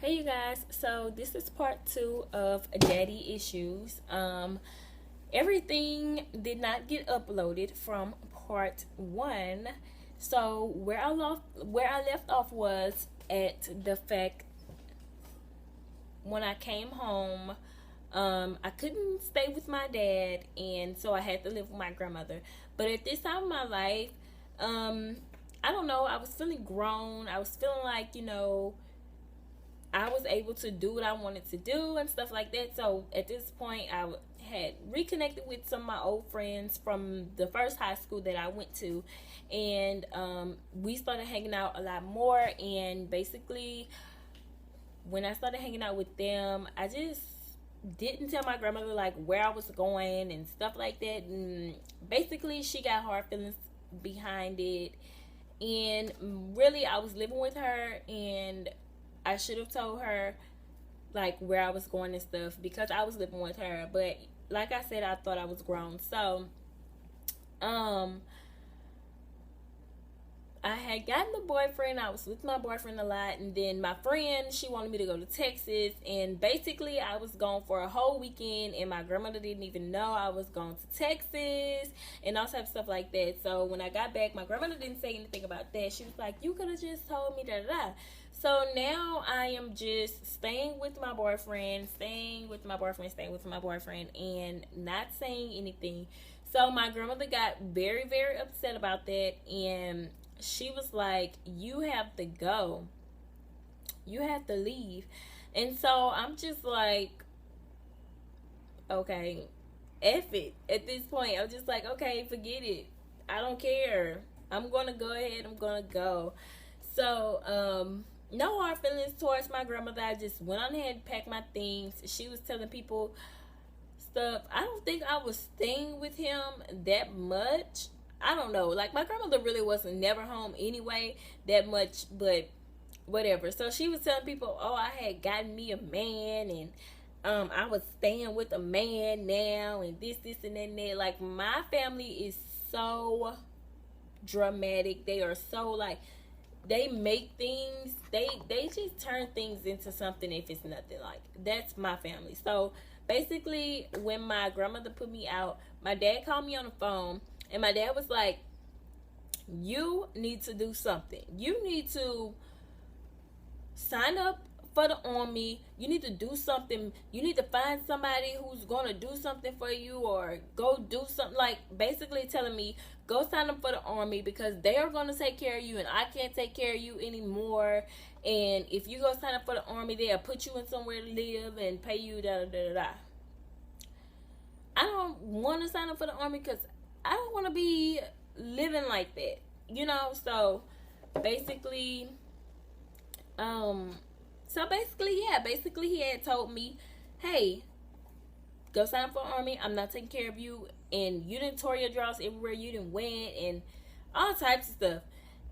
Hey you guys, so this is part two of daddy issues. Everything did not get uploaded from part one. So where I left off was at the fact when I came home, I couldn't stay with my dad, and so I had to live with my grandmother. But at this time of my life, um, I don't know, I was feeling grown. I was feeling like, I was able to do what I wanted to do and stuff like that. So at this point, had reconnected with some of my old friends from the first high school that I went to, and we started hanging out a lot more. And basically, when I started hanging out with them, I just didn't tell my grandmother like where I was going and stuff like that. And basically, she got hard feelings behind it. And really, I was living with her, and I should have told her like where I was going and stuff because I was living with her. But like I said, I thought I was grown. So, um, I had gotten a boyfriend. I was with my boyfriend a lot, and then my friend, she wanted me to go to Texas, and basically I was gone for a whole weekend, and my grandmother didn't even know I was going to Texas and all types of stuff like that. So when I got back, my grandmother didn't say anything about that. She was like, "You could have just told me da da da." So now I am just staying with my boyfriend, staying with my boyfriend, and not saying anything. So my grandmother got very, very upset about that, and she was like, "You have to go. You have to leave." And so I'm just like, okay, F it. At this point, I'm just like, okay, forget it. I don't care. I'm gonna go ahead. I'm gonna go. So, no hard feelings towards my grandmother. I just went on ahead and packed my things. She was telling people stuff. I don't think I was staying with him that much. I don't know. Like, my grandmother really wasn't never home anyway that much, but whatever. So she was telling people, "Oh, I had gotten me a man, and I was staying with a man now, and this, and that." Like, my family is so dramatic. They are so like, they make things, they just turn things into something if it's nothing. Like, that's my family. So basically, when my grandmother put me out, my dad called me on the phone, and my dad was like, "You need to do something. You need to sign up for the army. You need to do something. You need to find somebody who's gonna do something for you, or go do something." Like, basically telling me, "Go sign up for the army because they are gonna take care of you, and I can't take care of you anymore. And if you go sign up for the army, they'll put you in somewhere to live and pay you da da da da." I don't want to sign up for the army because I don't want to be living like that, So basically, um, basically he had told me, "Hey, go sign up for army. I'm not taking care of you, and you didn't tore your drawers everywhere. You didn't went and all types of stuff."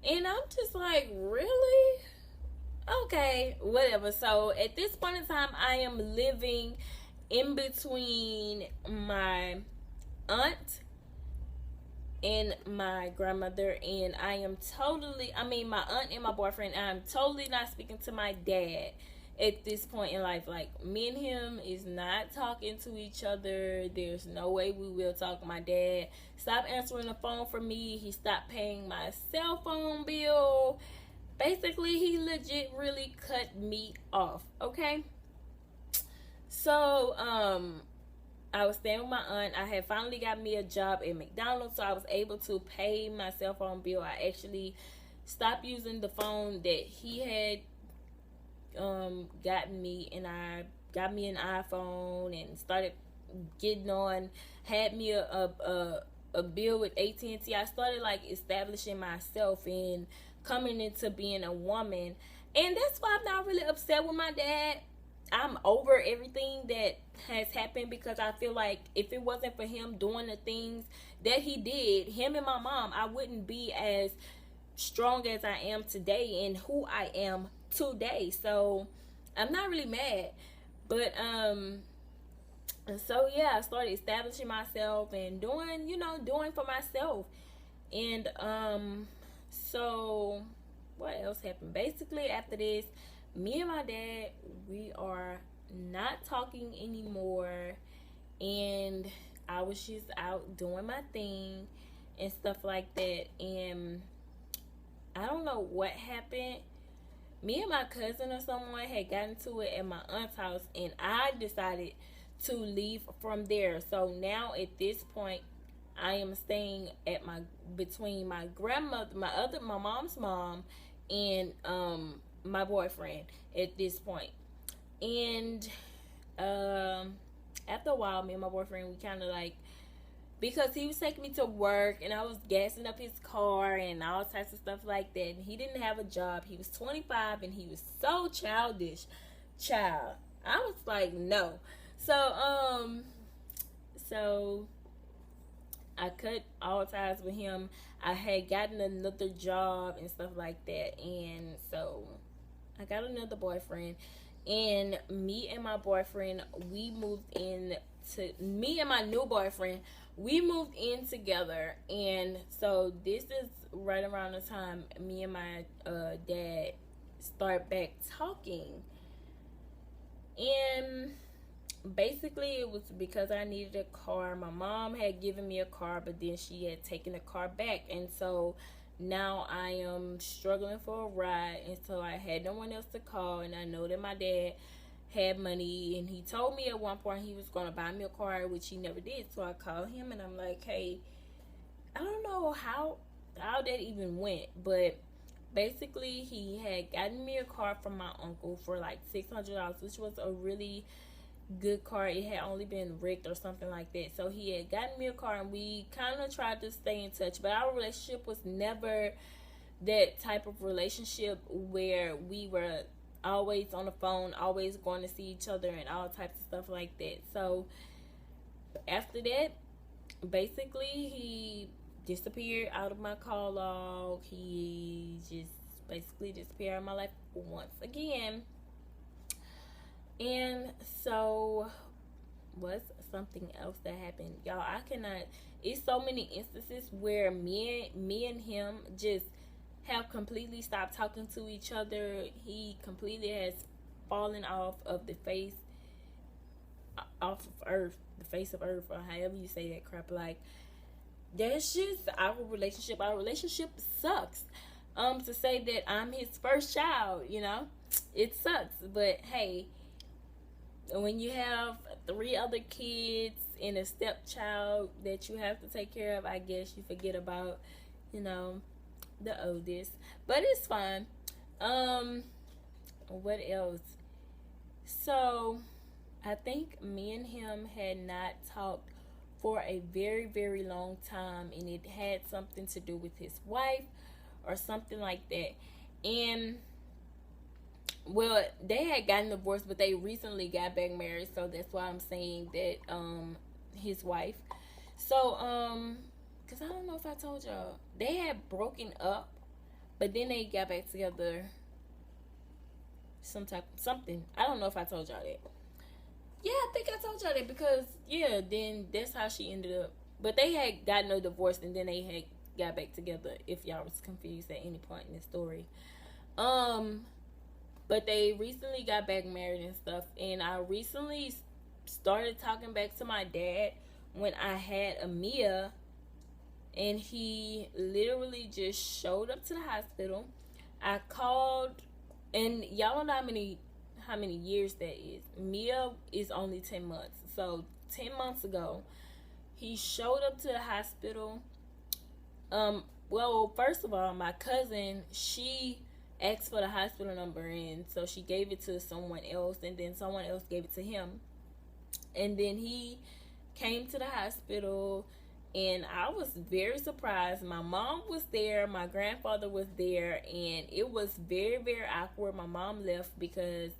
And I'm just like, really? Okay, whatever. So at this point in time, I am living in between my aunt and my grandmother, and my aunt and my boyfriend, I'm totally not speaking to my dad at this point in life. Like, me and him is not talking to each other. There's no way we will talk. My dad stopped answering the phone for me. He stopped paying my cell phone bill. Basically, he legit really cut me off. Okay. So, I was staying with my aunt. I had finally got me a job at McDonald's, so I was able to pay my cell phone bill. I actually stopped using the phone that he had gotten me, and I got me an iPhone and started getting on. Had me a bill with AT&T. I started like establishing myself and coming into being a woman, and that's why I'm not really upset with my dad. I'm over everything that has happened because I feel like if it wasn't for him doing the things that he did, him and my mom, I wouldn't be as strong as I am today and who I am today. So I'm not really mad. But so yeah, I started establishing myself and doing for myself. And so what else happened? Basically after this, me and my dad, we are not talking anymore. And I was just out doing my thing and stuff like that. And I don't know what happened. Me and my cousin or someone had gotten to it at my aunt's house, and I decided to leave from there. So now at this point, I am staying at my between my grandmother, my mom's mom, and my boyfriend at this point. And after a while, me and my boyfriend, we kind of like, because he was taking me to work and I was gassing up his car and all types of stuff like that. And he didn't have a job. He was 25 and he was so childish. Child. I was like, no. So I cut all ties with him. I had gotten another job and stuff like that. And so I got another boyfriend. And me and my boyfriend, me and my new boyfriend, we moved in together. And so this is right around the time me and my dad start back talking. And basically it was because I needed a car. My mom had given me a car, but then she had taken the car back. And so now I am struggling for a ride, and so I had no one else to call. And I know that my dad had money, and he told me at one point he was going to buy me a car, which he never did. So I called him and I'm like, hey, I don't know how that even went, but basically he had gotten me a car from my uncle for like $600, which was a really good car. It had only been wrecked or something like that. So he had gotten me a car, and we kind of tried to stay in touch, but our relationship was never that type of relationship where we were always on the phone, always going to see each other and all types of stuff like that. So after that, basically he disappeared out of my call log. He just basically disappeared out of my life once again. And so what's something else that happened? Y'all, I cannot, it's so many instances where me and him just have completely stopped talking to each other. He completely has fallen off of the face of earth, or however you say that crap. Like, that's just our relationship. Our relationship sucks. To say that I'm his first child, it sucks. But hey, when you have 3 other kids and a stepchild that you have to take care of, I guess you forget about, the oldest. But it's fine. What else? So I think me and him had not talked for a very, very long time, and it had something to do with his wife or something like that. And well, they had gotten divorced, but they recently got back married, so that's why I'm saying that his wife. So because I don't know if I told y'all, they had broken up, but then they got back together. Something. I don't know if I told y'all that. Yeah, I think I told y'all that, because then that's how she ended up. But they had gotten a divorce, and then they had got back together, if y'all was confused at any point in the story. But they recently got back married and stuff. And I recently started talking back to my dad when I had Amia. And he literally just showed up to the hospital. I called, and y'all don't know how many years that is. Mia is only 10 months. So 10 months ago, he showed up to the hospital. Well, first of all, my cousin, she asked for the hospital number, and so she gave it to someone else, and then someone else gave it to him. And then he came to the hospital, and I was very surprised. My mom was there, my grandfather was there, and it was very, very awkward. My mom left because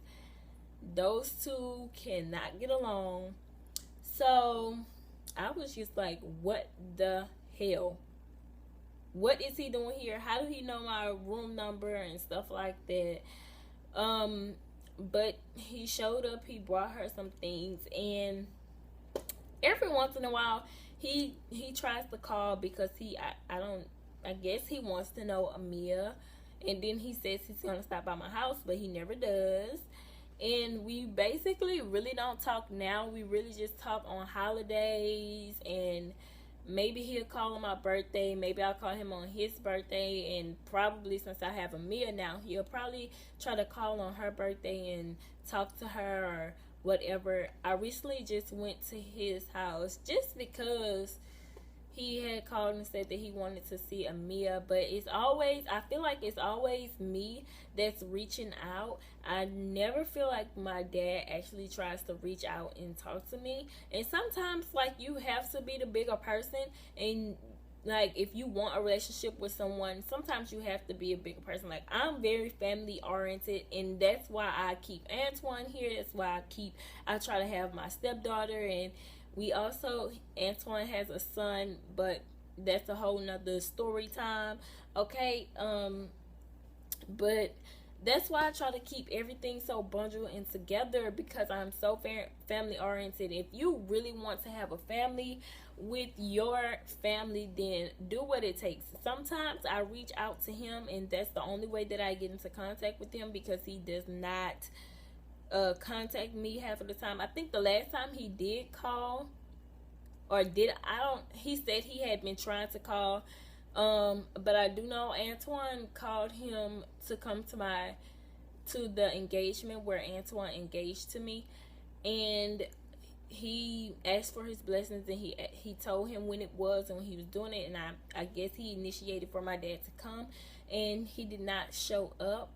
those two cannot get along. So I was just like, what the hell? What is he doing here? How did he know my room number and stuff like that? But he showed up. He brought her some things, and every once in a while he tries to call because I guess he wants to know Amia And then he says he's gonna stop by my house, but he never does. And we basically really don't talk now. We really just talk on holidays, and maybe he'll call on my birthday. Maybe I'll call him on his birthday. And probably, since I have a Mia now, he'll probably try to call on her birthday and talk to her or whatever. I recently just went to his house just because he had called and said that he wanted to see a Mia. But it's always, I feel like it's always me that's reaching out. I never feel like my dad actually tries to reach out and talk to me. And sometimes, like, you have to be the bigger person, and like, if you want a relationship with someone, sometimes you have to be a bigger person. Like, I'm very family oriented, and that's why I keep Antoine here. That's why I try to have my stepdaughter. And we also, Antoine has a son, but that's a whole nother story time. Okay, but that's why I try to keep everything so bundled and together, because I'm so family oriented. If you really want to have a family with your family, then do what it takes. Sometimes I reach out to him, and that's the only way that I get into contact with him, because he does not contact me half of the time. I think the last time he did call, he said he had been trying to call, but I do know Antoine called him to come to the engagement where Antoine engaged to me, and he asked for his blessings, and he told him when it was and when he was doing it. And I guess he initiated for my dad to come, and he did not show up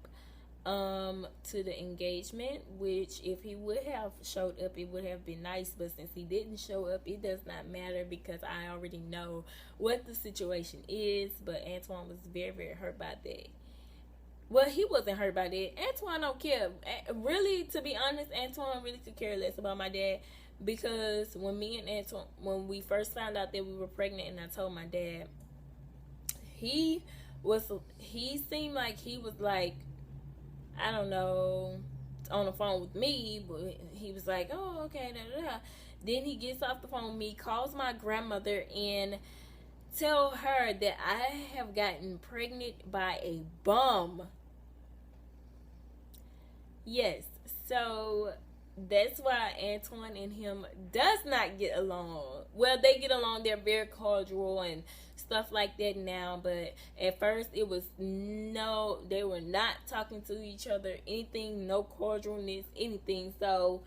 to the engagement, which if he would have showed up, it would have been nice. But since he didn't show up, it does not matter, because I already know what the situation is. But Antoine was very, very hurt by that. Well, he wasn't hurt by that. Antoine don't care. Really, to be honest, Antoine really could care less about my dad, because when me and Antoine, when we first found out that we were pregnant, and I told my dad, he seemed like he was like, I don't know, on the phone with me, but he was like, oh, okay, da, da, da. Then he gets off the phone with me, calls my grandmother, and tell her that I have gotten pregnant by a bum. Yes, so that's why Antoine and him does not get along. Well, they get along. They're very cordial and stuff like that now, but at first it was no, they were not talking to each other, anything, no cordialness, anything. So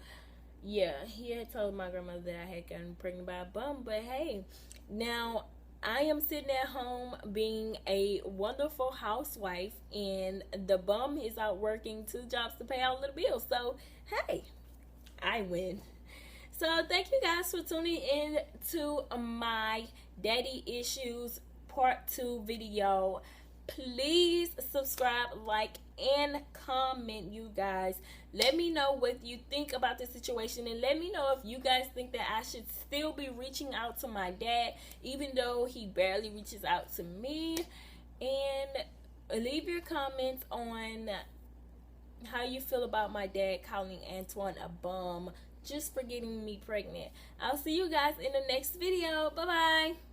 yeah, he had told my grandmother that I had gotten pregnant by a bum. But hey, now I am sitting at home being a wonderful housewife, and the bum is out working 2 jobs to pay all of the bills. So hey, I win. So thank you guys for tuning in to my Daddy Issues Part 2 video. Please subscribe, like, and comment, you guys. Let me know what you think about the situation, and let me know if you guys think that I should still be reaching out to my dad, even though he barely reaches out to me. And leave your comments on how you feel about my dad calling Antoine a bum just for getting me pregnant. I'll see you guys in the next video. Bye bye.